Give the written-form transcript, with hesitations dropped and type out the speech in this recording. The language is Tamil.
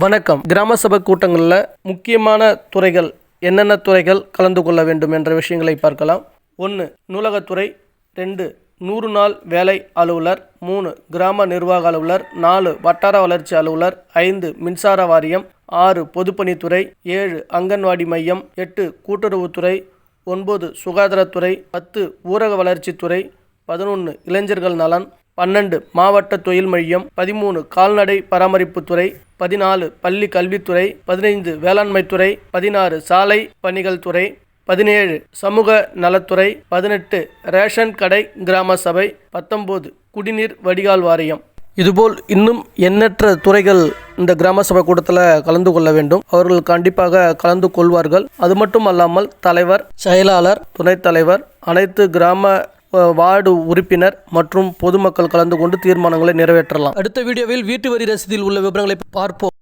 வணக்கம். கிராம சபை கூட்டங்களில் முக்கியமான துறைகள் என்னென்ன துறைகள் கலந்து கொள்ள வேண்டும் என்ற விஷயங்களை பார்க்கலாம். 1. நூலகத்துறை. 2. 100 நாள் வேலை அலுவலர். 3. கிராம நிர்வாக அலுவலர். 4. வட்டார வளர்ச்சி அலுவலர். 5. மின்சார வாரியம். 6. பொதுப்பணித்துறை. 7. அங்கன்வாடி மையம். 8. கூட்டுறவுத்துறை. 9. சுகாதாரத்துறை. 10. ஊரக வளர்ச்சித்துறை. 11. இளைஞர்கள் நலன். 12. மாவட்ட தொழில் மையம். 13. கால்நடை பராமரிப்புத்துறை. 14. பள்ளி கல்வித்துறை. 15. வேளாண்மைத்துறை. 16. சாலை பணிகள் துறை. 17. சமூக நலத்துறை. 18. ரேஷன் கடை கிராம சபை. 19. குடிநீர் வடிகால் வாரியம். இதுபோல் இன்னும் எண்ணற்ற துறைகள் இந்த கிராம சபை கூட்டத்தில் கலந்து கொள்ள வேண்டும். அவர்கள் கண்டிப்பாக கலந்து கொள்வார்கள். அது மட்டும் அல்லாமல் தலைவர், செயலாளர், துணைத் தலைவர், அனைத்து கிராம வார்டு உறுப்பினர் மற்றும் பொதுமக்கள் கலந்து கொண்டு தீர்மானங்களை நிறைவேற்றலாம். அடுத்த வீடியோவில் வீட்டு வரி ரசீதில் உள்ள விவரங்களை பார்ப்போம்.